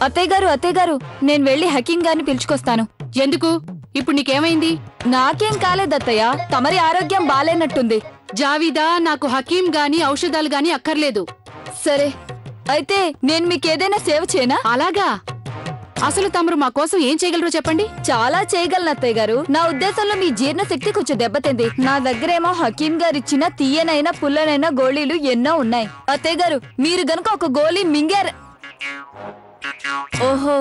అత్తయ్య గారు నేను వెళ్ళి హకీం గారిని పిలుచుకొస్తాను. ఎందుకు? ఇప్పుడు నీకేమైంది? నాకేం కాలేదత్తయ్య, తమరి ఆరోగ్యం బాలేనట్టుంది. జావీదా, నాకు హకీం గాని ఔషధాలు గాని అక్కర్లేదు. సరే, అయితే నేను మీకేదైనా సేవ చేయనా? అలాగా? అసలు తమరు మా కోసం ఏం చేయగలరో చెప్పండి. చాలా చేయగలను అత్తయ్య గారు. నా ఉద్దేశంలో మీ జీర్ణశక్తి కొంచెం దెబ్బతింది. నా దగ్గరేమో హకీం గారు ఇచ్చిన తీయనైనా పుల్లనైనా గోళీలు ఎన్నో ఉన్నాయి. అత్తయ్య గారు, మీరు గనుక ఒక గోళీ మింగారు. ఓహో,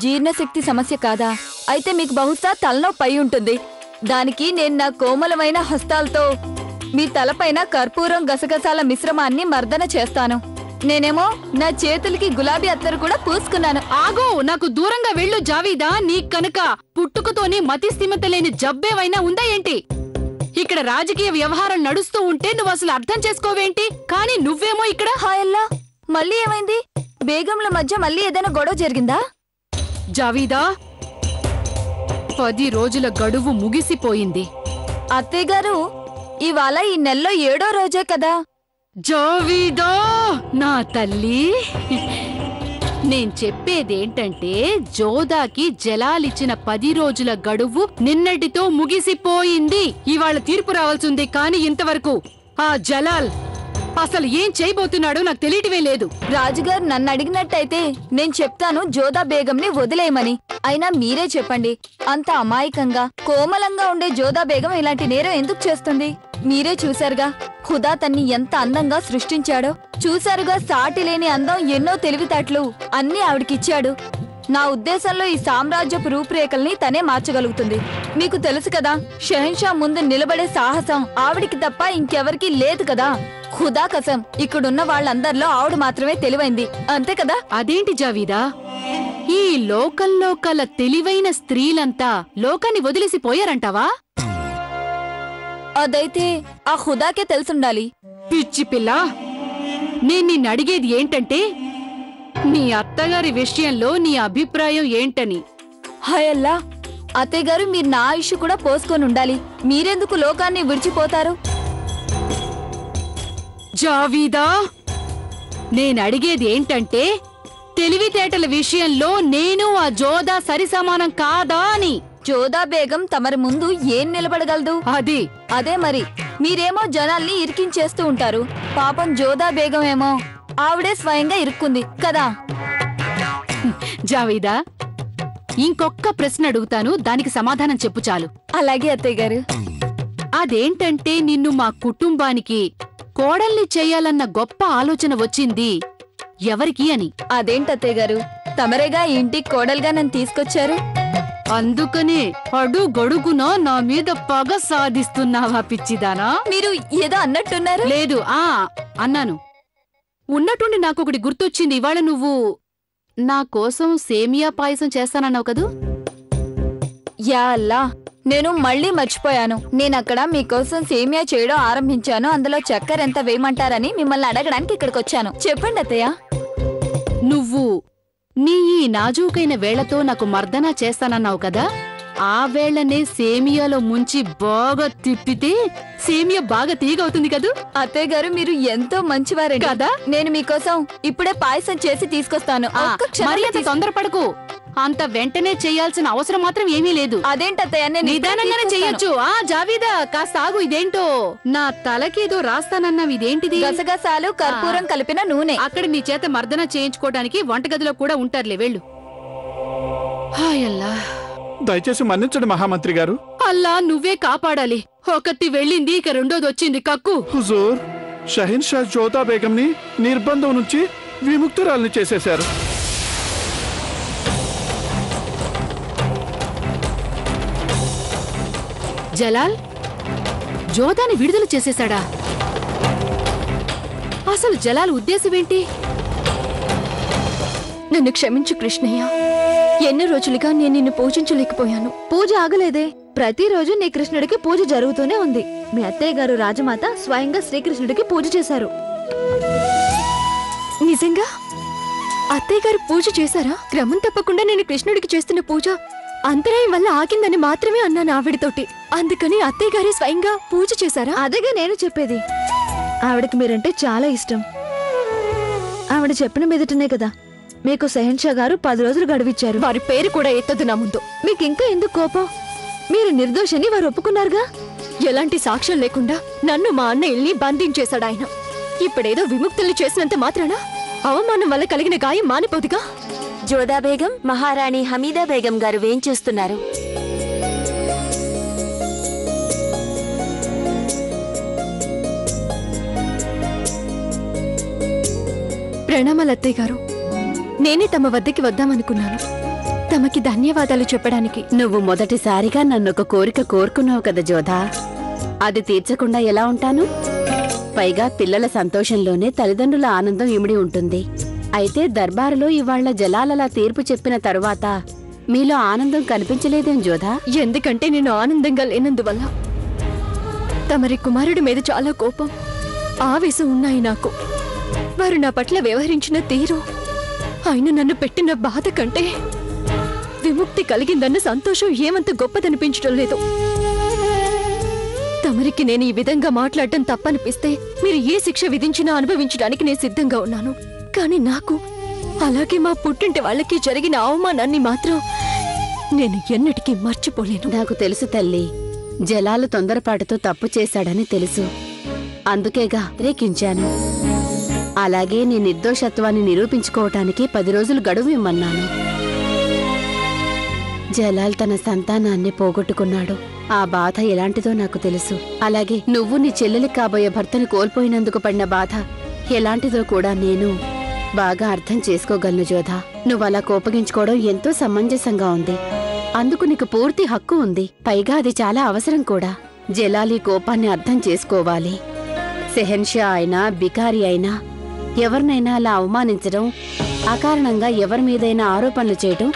జీర్ణశక్తి సమస్య కాదా? అయితే మీకు బహుశా తలనొప్పి అయి ఉంటుంది. దానికి నేను నా కోమలమైన హస్తాలతో మీ తలపైన కర్పూరం గసగసాల మిశ్రమాన్ని మర్దన చేస్తాను. నేనేమో నా చేతులకి గులాబీ అత్తరు కూడా పూసుకున్నాను. ఆగో, నాకు దూరంగా వెళ్ళు జావీదా. నీ కనుక పుట్టుకతోని మతిస్థిమిత లేని జబ్బేవైనా ఉందా ఏంటి? ఇక్కడ రాజకీయ వ్యవహారం నడుస్తూ ఉంటే నువ్వు అసలు అర్థం చేసుకోవేంటి? కానీ నువ్వేమో ఇక్కడ. హాయల్లా, మళ్ళీ ఏమైంది? బేగంల మధ్య మళ్ళీ ఏదైనా గొడవ జరిగిందా? జావీదా, 10 రోజుల గడువు ముగిసిపోయింది. అత్తయ్య గారు, ఇవాళ ఈ నెలలో 7వ రోజే కదా. జావీదా నా తల్లి, నేను చెప్పేదేంటంటే జోదాకి జలాలిచ్చిన 10 రోజుల గడువు నిన్నటితో ముగిసిపోయింది. ఇవాళ తీర్పు రావాల్సింది. కానీ ఇంతవరకు ఆ జలాల్ అసలు ఏం చేయబోతున్నాడో నాకు తెలియటమే లేదు. రాజుగారు నన్ను అడిగినట్టయితే నేను చెప్తాను జోదా బేగంని వదిలేయమని. అయినా మీరే చెప్పండి, అంత అమాయకంగా కోమలంగా ఉండే జోదా బేగం ఇలాంటి నేరం ఎందుకు చేస్తుంది? మీరే చూశారుగా, ఖుదా తన్ని ఎంత అందంగా సృష్టించాడో. చూశారుగా, సాటి లేని అందం, ఎన్నో తెలివితేటలు అన్నీ ఆవిడకిచ్చాడు. నా ఉద్దేశంలో ఈ సామ్రాజ్యపు రూపురేఖల్ని తనే మార్చగలుగుతుంది. మీకు తెలుసు కదా, షహన్షా ముందు నిలబడే సాహసం ఆవిడికి తప్ప ఇంకెవరికీ లేదు కదా. ఖుదా కసం, ఇక్కడున్న వాళ్ళందరిలో ఆవిడ మాత్రమే తెలివైంది, అంతే కదా? అదేంటి జావీదా, ఈ లోకంలో కల తెలివైన స్త్రీలంతా లోకాన్ని వదిలేసిపోయారంటావా? అదైతే ఆ ఖుదాకే తెలుసుండాలి. పిచ్చి పిల్ల, నేను నిన్నడిగేది ఏంటంటే నీ అత్తగారి విషయంలో నీ అభిప్రాయం ఏంటని. హయల్లా, అత్తయ్య గారు, మీరు నా ఆయుష్ కూడా పోసుకొని ఉండాలి. మీరెందుకు లోకాన్ని విడిచిపోతారు? జావీదా, నేనడిగేది ఏంటంటే తెలివితేటల విషయంలో నేను ఆ జోదా సరిసమానం కాదా అని. జోదా బేగం తమరి ముందు ఏం నిలబడగలదు? అదే మరి, మీరేమో జనాల్ని ఇరికించేస్తూ ఉంటారు. పాపం జోదా బేగం ఏమో ఆవిడే స్వయంగా ఇరుక్కుంది కదా. జావీదా, ఇంకొక్క ప్రశ్న అడుగుతాను, దానికి సమాధానం చెప్పు చాలు. అలాగే అత్తయ్య గారు. అదేంటంటే నిన్ను మా కుటుంబానికి కోడల్ని చెయ్యాలన్న గొప్ప ఆలోచన వచ్చింది ఎవరికి అని. అదేంటత్తయ్య గారు, తమరేగా ఇంటికి కోడలుగా నన్ను తీసుకొచ్చారు. అందుకనే అడుగడుగునా నా మీద పగ సాధిస్తున్నావా పిచ్చిదానా? మీరు ఏదో అన్నట్టున్నారు. లేదు, అన్నాను. ఉన్నట్టుండి నాకొకటి గుర్తొచ్చింది. ఇవాళ నువ్వు నా కోసం సేమియా పాయసం చేస్తానన్నావు కదూ? యా అల్లా, నేను మళ్ళీ మర్చిపోయాను. నేనక్కడ మీకోసం సేమియా చేయడం ఆరంభించాను. అందులో చక్కెర ఎంత వేయమంటారని మిమ్మల్ని అడగడానికి ఇక్కడికొచ్చాను. చెప్పండి అత్తయ్య. నువ్వు నీ ఈ నాజూకైన వేళ్లతో నాకు మర్దనా చేస్తానన్నావు కదా, ఆ వేళ్లనే సేమియాలో ముంచి బాగా తిప్పితే సేమియా బాగా తీగవుతుంది కదూ? అత్తయ్య గారు, మీరు ఎంతో మంచివారే కదా. నేను మీకోసం ఇప్పుడే పాయసం చేసి తీసుకొస్తాను. మరి అంత తొందరపడకు. అంత వెంటనే చేయాల్సిన అవసరం మాత్రం ఏమీ లేదు. అదేంటత్తయ్య, నేను నిదానంగానే చెయ్యొచ్చు. జావీదా, కాస్త ఆగు. ఇదేంటో నా తలకేదో రాస్తానన్నావు, ఇదేంటిది? గసగసాలు, కర్పూరం కలిపిన నూనె. అక్కడ నీ చేత మర్దన చేయించుకోవడానికి వంటగదిలో కూడా ఉంటారులే, వెళ్ళు. హాయల్లా, దయచేసి మన్నించండి మహామంత్రి గారు. అల్లా, నువ్వే కాపాడాలి. ఒకటి వెళ్ళింది, ఇక రెండోది వచ్చింది. కక్కు. హుజూర్, షహీన్ షా జోదా బేగంని నిర్బంధం నుంచి విముక్తురాల్ని చేసేశారు. జలాల్ జోదాని విడుదల చేసేశాడా? అసలు జలాల్ ఉద్దేశమేంటి? నన్ను క్షమించు కృష్ణయ్య. ఎన్ని రోజులుగా నేను నిన్ను పూజించలేకపోయాను. పూజ ఆగలేదే. ప్రతిరోజు నీ కృష్ణుడికి పూజ జరుగుతూనే ఉంది. మీ అత్తయ్య గారు రాజమాత స్వయంగా శ్రీకృష్ణుడికి పూజ చేశారు. నిజంగా అత్తయ్య గారు పూజ చేశారా? క్రమం తప్పకుండా నేను కృష్ణుడికి చేస్తున్న పూజ అంతరాయం వల్ల ఆగిందని మాత్రమే అన్నాను ఆవిడతోటి. అందుకని అత్తయ్య గారి స్వయంగా పూజ చేశారా? అదేగా నేను చెప్పేది. ఆవిడకి మీరంటే చాలా ఇష్టం. ఆవిడ చెప్పిన మీదటనే కదా మీకు షహన్షా గారు 10 రోజులు గడువిచ్చారు. వారి పేరు కూడా ఎత్తదు నా ముందు. మీకింకా ఎందుకు కోపం? మీరు నిర్దోషని వారు ఒప్పుకున్నారుగా. ఎలాంటి సాక్ష్యం లేకుండా నన్ను మా అన్నయ్యల్ని బంధించేశాడు ఆయన. ఇప్పుడేదో విముక్తుల్ని చేసినంత మాత్రాన అవమానం వల్ల కలిగిన గాయం మానిపోదుగా. జోదా బేగం, మహారాణి హమీదా బేగం గారు వేంచేస్తున్నారు. ప్రణామాలు అత్తయ్య గారు. నేనే తమ వద్దకి వద్దామనుకున్నాను, తమకి ధన్యవాదాలు చెప్పడానికి. నువ్వు మొదటిసారిగా నన్నొక కోరిక కోరుకున్నావు కదా జోధా, అది తీర్చకుండా ఎలా ఉంటాను? పైగా పిల్లల సంతోషంలోనే తల్లిదండ్రుల ఆనందం ఇమిడి ఉంటుంది. అయితే దర్బారులో ఇవాళ్ల జలాలలా తీర్పు చెప్పిన తరువాత మీలో ఆనందం కనిపించలేదేం జోధా? ఎందుకంటే నేను ఆనందంగా లేనందువల్ల. తమరి కుమారుడి మీద చాలా కోపం, ఆవేశం ఉన్నాయి నాకు. వారు నా పట్ల వ్యవహరించిన తీరు, ఆయన నన్ను పెట్టిన బాధ కంటే విముక్తి కలిగిందన్న సంతోషం ఏమంత గొప్పదనిపించడం లేదు. తమరికి నేను ఈ విధంగా మాట్లాడటం తప్పనిపిస్తే మీరు ఏ శిక్ష విధించినా అనుభవించడానికి నేను సిద్ధంగా ఉన్నాను. కానీ నాకు, అలాగే మా పుట్టింటి వాళ్ళకి జరిగిన అవమానాన్ని మాత్రం నేను ఎన్నటికీ మర్చిపోలేను. నాకు తెలుసు తల్లి, జలాలు తొందరపాటుతో తప్పు చేశాడని తెలుసు. అందుకేగా రేకించాను. అలాగే నీ నిర్దోషత్వాన్ని నిరూపించుకోవటానికి 10 రోజులు గడువు ఇమ్మన్నాను. జలాల్ తన సంతానాన్ని పోగొట్టుకున్నాడు. ఆ బాధ ఎలాంటిదో నాకు తెలుసు. అలాగే నువ్వు నీ చెల్లెలికి కాబోయే భర్తను కోల్పోయినందుకు పడిన బాధ ఎలాంటిదో కూడా నేను బాగా అర్థం చేసుకోగలను జోధా. నువ్వలా కోపగించుకోవడం ఎంతో సమంజసంగా ఉంది. అందుకు నీకు పూర్తి హక్కు ఉంది. పైగా అది చాలా అవసరం కూడా. జలాలి కోపాన్ని అర్థం చేసుకోవాలి. షెహన్షా అయినా, బికారి అయినా, ఎవరినైనా అలా అవమానించడం, అకారణంగా ఎవరి మీదైనా ఆరోపణలు చేయడం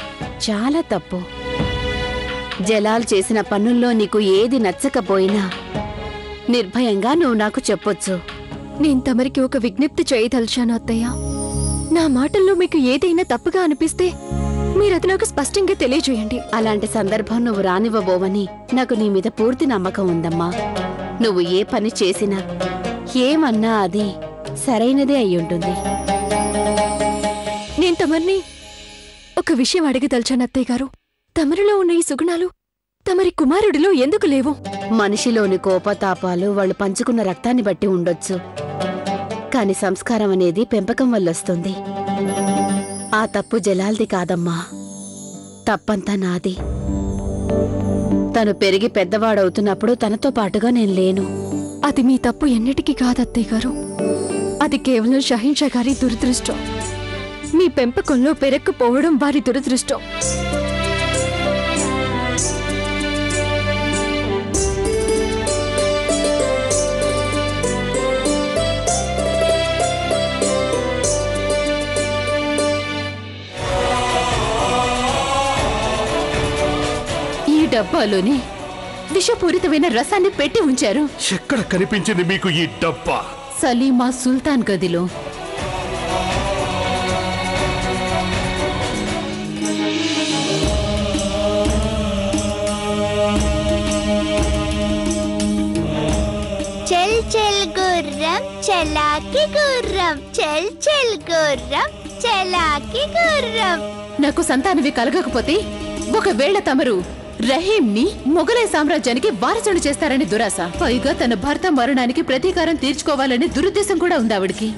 చాలా తప్పు. జలాల్ చేసిన పనుల్లో నీకు ఏది నచ్చకపోయినా నిర్భయంగా నువ్వు నాకు చెప్పొచ్చు. నేను తమరికి ఒక విజ్ఞప్తి చేయదలిచాను అత్తయ్య. నా మాటల్లో మీకు ఏదైనా తప్పుగా అనిపిస్తే మీరది నాకు స్పష్టంగా తెలియజేయండి. అలాంటి సందర్భం నువ్వు రానివ్వబోవని నాకు నీ మీద పూర్తి నమ్మకం ఉందమ్మా. నువ్వు ఏ పని చేసినా, ఏమన్నా అది సరైనదే అయ్యుంటుంది. నేను తమర్ని ఒక విషయం అడగదలిచాను అత్తయ్య గారు. తమరిలో ఉన్న ఈ సుగుణాలు తమరి కుమారుడిలో ఎందుకు లేవు? మనిషిలోని కోపతాపాలు వాళ్ళు పంచుకున్న రక్తాన్ని బట్టి ఉండొచ్చు. కాని సంస్కారం అనేది పెంపకం వల్లొస్తుంది. ఆ తప్పు జలాల్ది కాదమ్మా, తప్పంతా నాది. తను పెరిగి పెద్దవాడవుతున్నప్పుడు తనతో పాటుగా నేను లేను. అది మీ తప్పు ఎన్నిటికీ కాదత్తయ్య గారు. అది కేవలం షహీన్షా గారి దురదృష్టం. మీ పెంపకంలో పెరక్కుపోవడం వారి దురదృష్టం. ఈ డబ్బాలోని విషపూరితమైన రసాన్ని పెట్టి ఉంచారు. ఎక్కడ కనిపించింది మీకు ఈ డబ్బా? సలీమా సుల్తాన్ గదిలో. చల్ చల్ గుర్రం చలాకి గుర్రం, చల్ చల్ గుర్రం చలాకి గుర్రం. నాకు సంతానవి కలగకపోతే ఒకవేళ తమరు రహీంని మొఘలై సామ్రాజ్యానికి వారసుడు చేస్తారని దురాశ. పైగా తన భర్త మరణానికి ప్రతీకారం తీర్చుకోవాలని దురుద్దేశం కూడా ఉంది ఆవిడికి.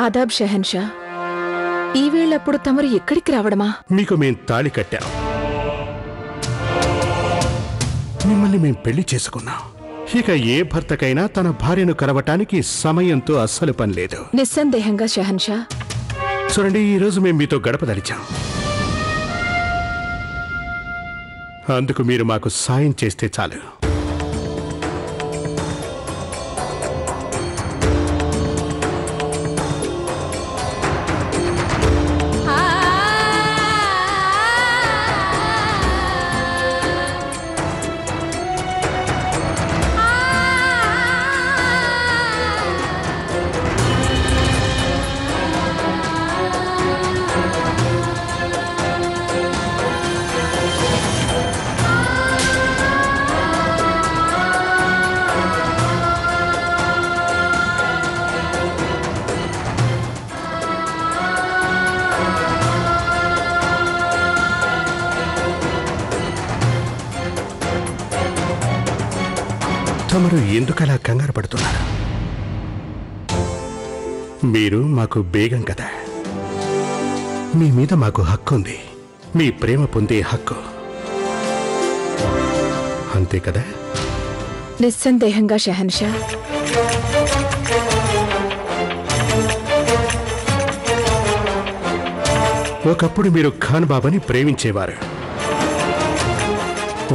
ఆదాబ్ షెహన్షా. ఈ వేళప్పుడు తమరు ఎక్కడికి రావడమా? మీకు మేం తాళి కట్టాం, మిమ్మల్ని మేం పెళ్లి చేసుకున్నాం. ఇక ఏ భర్తకైనా తన భార్యను కరవటానికి సమయంతో అస్సలు పని లేదు. నిస్సందేహంగా షెహన్షా. చూడండి, ఈరోజు మేం మీతో గడపదలిచాం. అందుకు మీరు మాకు సాయం చేస్తే చాలు. తమరు ఎందుకలా కంగారు పడుతున్నారు? మీరు మాకు బేగం కదా, మీ మీద మాకు హక్కు ఉంది, మీ ప్రేమ పొందే హక్కు, అంతే కదా? నిస్సందేహంగా షెహన్షా. ఒకప్పుడు మీరు ఖాన్ బాబాని ప్రేమించేవారు.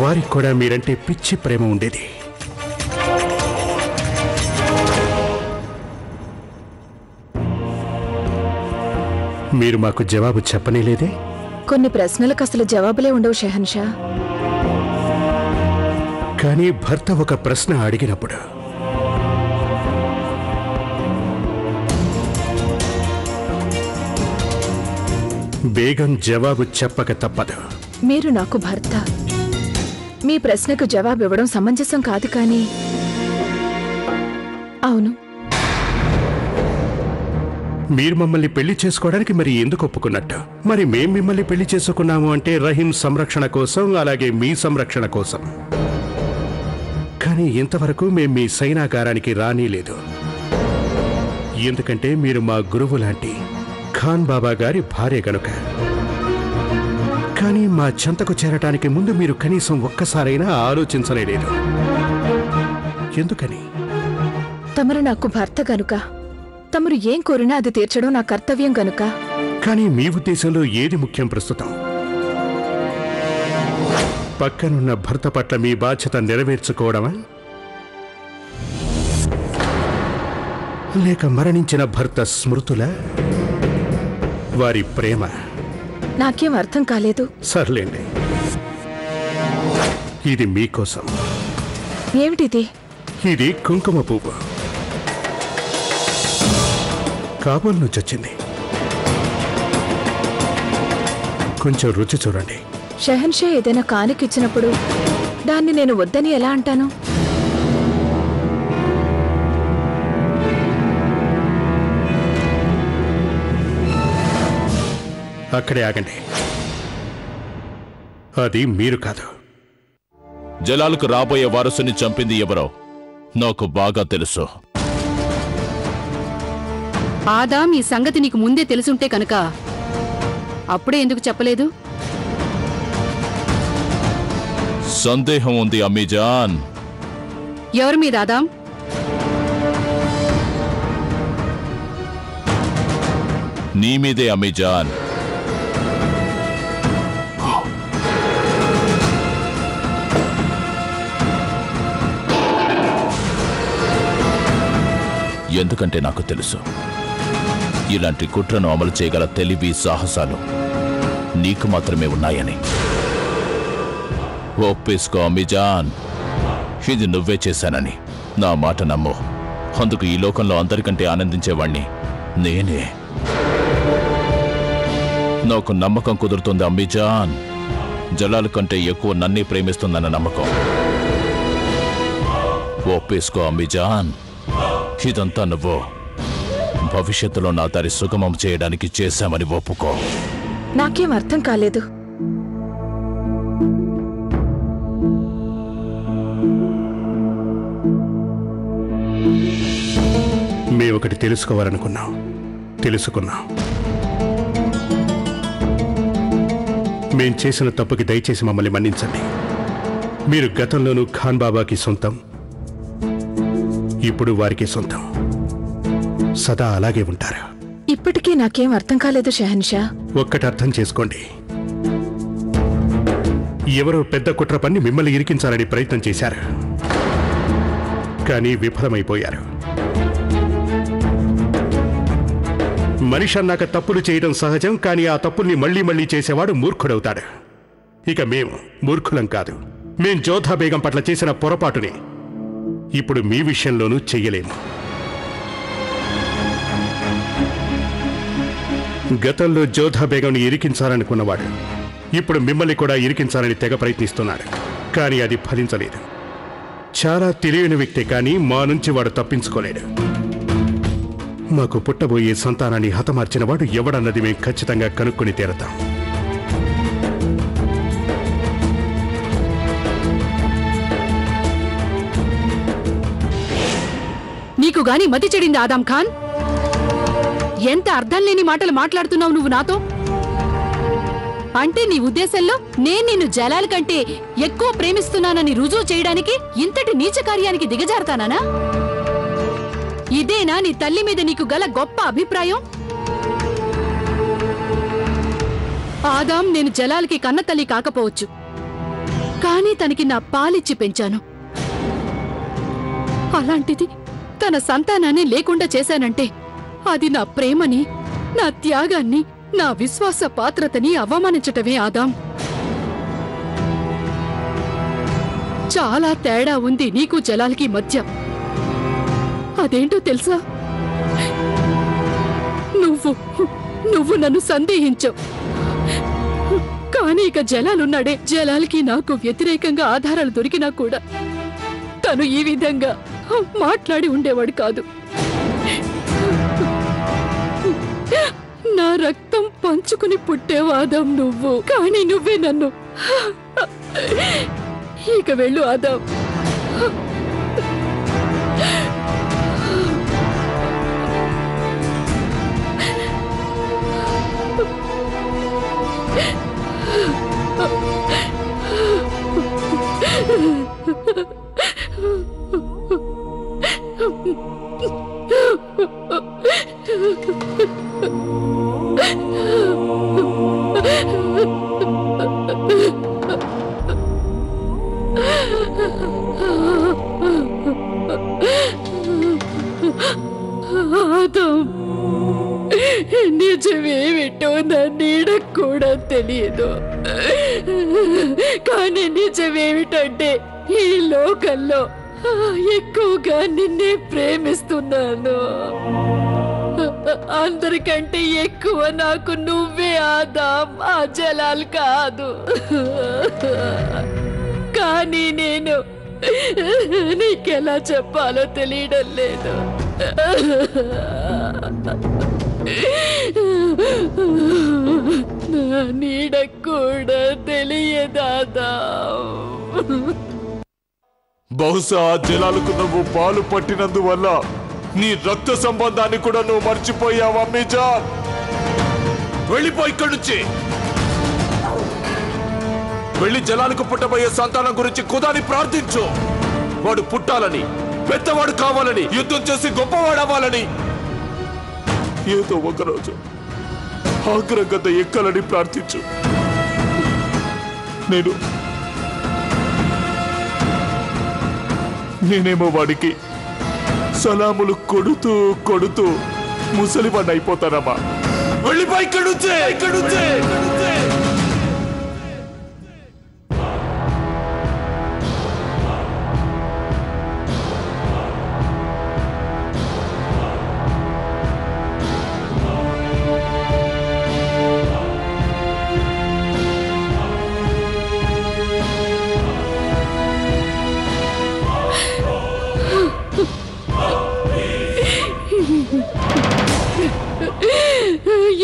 వారికి కూడా మీరంటే పిచ్చి ప్రేమ ఉండేది. మీరు మాకు జవాబు చెప్పనేలేదే? కొన్ని ప్రశ్నలకు అసలు జవాబులే ఉండవు షెహన్షా. కానీ భర్త ఒక ప్రశ్న అడిగినప్పుడు బేగం జవాబు చెప్పక తప్పదు. మీరు నాకు భర్త, మీ ప్రశ్నకు జవాబు ఇవ్వడం సమంజసం కాదు. కానీ అవును, మీరు మమ్మల్ని పెళ్లి చేసుకోవడానికి మరి ఎందుకు ఒప్పుకున్నట్టు? మరి మేం మిమ్మల్ని పెళ్లి చేసుకున్నాము అంటే రహీం సంరక్షణ కోసం, అలాగే మీ సంరక్షణ కోసం. కానీ ఇంతవరకు మేం మీ సైనాగారానికి రానీలేదు. ఎందుకంటే మీరు మా గురువు లాంటి ఖాన్ బాబా గారి భార్య గనుక. కానీ మా చెంతకు చేరటానికి ముందు మీరు కనీసం ఒక్కసారైనా ఆలోచించలేదు. ఎందుకని? తమరు నాకు భర్త గనుక, తమరు ఏం కోరినా అది తీర్చడం నా కర్తవ్యం గనుక. కానీ మీ ఉద్దేశంలో ఏది ముఖ్యం ప్రస్తుతం? పక్కనున్న భర్త పట్ల మీ బాధ్యత నెరవేర్చుకోవడమా, లేక మరణించిన భర్త స్మృతుల, వారి ప్రేమ? నాకేం అర్థం కాలేదు. సర్లేండి, ఇది మీకోసం. ఏమిటిది? ఇది కుంకుమ పువ్వు, కాబూల్ నుంచి వచ్చింది. కొంచెం రుచి చూడండి. షెహన్షా ఏదైనా కానుకిచ్చినప్పుడు దాన్ని నేను వద్దని ఎలా అంటాను? అక్కడే ఆగండి. అది మీరు కాదు. జలాల్కు రాబోయే వారసుని చంపింది ఎవరో నాకు బాగా తెలుసు. ఆదాం, ఈ సంగతి నీకు ముందే తెలుసుంటే కనుక అప్పుడే ఎందుకు చెప్పలేదు? సందేహం ఉంది అమ్మీజాన్. ఎవరి మీద ఆదాం? నీ మీదే అమ్మీజాన్. ఎందుకంటే నాకు తెలుసు, ఇలాంటి కుట్రను అమలు చేయగల తెలివి, సాహసాలు నీకు మాత్రమే ఉన్నాయని. ఒప్పేసుకో అమ్మీజాన్, ఇది నువ్వే చేశానని. నా మాట నమ్ము. అందుకు ఈ లోకంలో అందరికంటే ఆనందించేవాణ్ణి నేనే. నాకు నమ్మకం కుదురుతుంది అమ్మీజాన్. జలాల్ కంటే ఎక్కువ నన్నే ప్రేమిస్తుందన్న నమ్మకం. ఒప్పేసుకో అమ్మీజాన్, ఇదంతా నువ్వు భవిష్యత్తులో నా దారి సుగమం చేయడానికి చేశామని ఒప్పుకో. నాకేం అర్థం కాలేదు. మేమొకటి తెలుసుకోవాలనుకున్నాం, తెలుసుకున్నాం. మేం చేసిన తప్పుకి దయచేసి మమ్మల్ని మన్నించండి. మీరు గతంలోనూ ఖాన్ బాబాకి సొంతం, ఇప్పుడు వారికి సొంతం. సదా అలాగే ఉంటారు. ఇప్పటికీ నాకేం అర్థం కాలేదు షెహన్షా. ఒక్కటి అర్థం చేసుకోండి, ఎవరో పెద్ద కుట్ర పన్ని మిమ్మల్ని ఇరికించాలని ప్రయత్నం చేశారు, కానీ విఫలమైపోయారు. మనిషి అన్నాక తప్పులు చేయడం సహజం, కానీ ఆ తప్పుల్ని మళ్లీ మళ్లీ చేసేవాడు మూర్ఖుడవుతాడు. ఇక మేము మూర్ఖులం కాదు. మేం జోధా బేగం పట్ల చేసిన పొరపాటుని ఇప్పుడు మీ విషయంలోనూ చెయ్యలేము. గతంలో జోధా బేగంని ఇరికించాలనుకున్నవాడు ఇప్పుడు మిమ్మల్ని కూడా ఇరికించాలని తెగ ప్రయత్నిస్తున్నాడు, కానీ అది ఫలించలేదు. చాలా తెలియని వ్యక్తి, కానీ మా నుంచి వాడు తప్పించుకోలేడు. మాకు పుట్టబోయే సంతానాన్ని హతమార్చిన వాడు ఎవడన్నది మేము ఖచ్చితంగా కనుక్కొని తీరతాం. నీకు గాని మతి చెడింది ఆదాం ఖాన్? ఎంత అర్థం లేని మాటలు మాట్లాడుతున్నావు నువ్వు నాతో? అంటే నీ ఉద్దేశంలో నేను నిన్ను జలాల్ కంటే ఎక్కువ ప్రేమిస్తున్నానని రుజువు చేయడానికి ఇంతటి నీచ కార్యానికి దిగజారుతానా? ఇదేనా నీ తల్లి మీద నీకు గల గొప్ప అభిప్రాయం? ఆదాం, నేను జలాల్కి కన్నతల్లి కాకపోవచ్చు, కానీ తనకి నా పాలిచ్చి పెంచాను. అలాంటిది తన సంతానాన్ని లేకుండా చేశానంటే అది నా ప్రేమని, నా త్యాగాన్ని, నా విశ్వాస పాత్రతని అవమానించటమే ఆదాం. చాలా తేడా ఉంది నీకు జలాల్కి మధ్య. అదేంటో తెలుసా? నువ్వు నన్ను సందేహించావు, కానీ ఇక జలాలున్నాడే, జలాల్కి నాకు వ్యతిరేకంగా ఆధారాలు దొరికినా కూడా తను ఈ విధంగా మాట్లాడి ఉండేవాడు కాదు. నా రక్తం పంచుకుని పుట్టేవాదాం నువ్వు, కానీ నువ్వే నన్ను. ఇక వెళ్ళు ఆదాం. నిజమేమిటో నా నీడకు కూడా తెలియదు, కానీ నిజమేమిటంటే ఈ లోకంలో ఎక్కువగా నిన్నే ప్రేమిస్తున్నాను. అందరికంటే ఎక్కువ నాకు నువ్వే ఆదాం, ఆ జలాల్ కాదు. కానీ నేను నీకెలా చెప్పాలో తెలియడం లేదు. నా నీడ కూడా తెలియదాదా. బహుశా జలాలకు నువ్వు పాలు పట్టినందువల్ల నీ రక్త సంబంధాన్ని కూడా నువ్వు మర్చిపోయావు. అమ్మీజాన్, వెళ్ళిపో ఇక్కడి నుంచి. వెళ్ళి జలాలకు పుట్టబోయే సంతానం గురించి ఖుదాని ప్రార్థించు. వాడు పుట్టాలని, పెద్దవాడు కావాలని, యుద్ధం చేసి గొప్పవాడవ్వాలని, ఏదో ఒకరోజు ఆగ్రగత ఎక్కాలని ప్రార్థించు. నేనేమో వాడికి సలాములు కొడుతూ కొడుతూ ముసలివాడిని అయిపోతానమ్మా. వెళ్ళిపోయి ఇక్కడి నుంచే.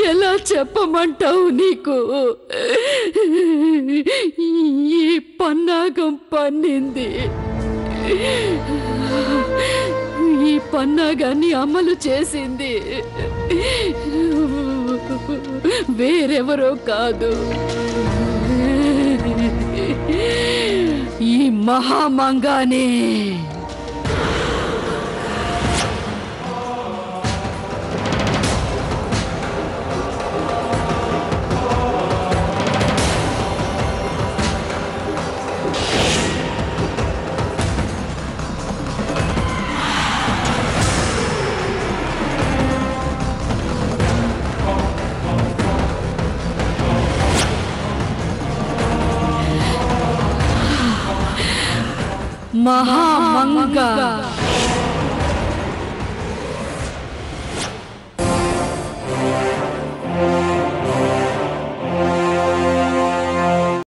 ఎలా చెప్పమంటావు నీకు? ఈ పన్నాగం పన్నింది. ఈ పన్నాగాన్ని అమలు చేసింది వేరెవరో కాదు, ఈ మహామంగానే. మహామంగా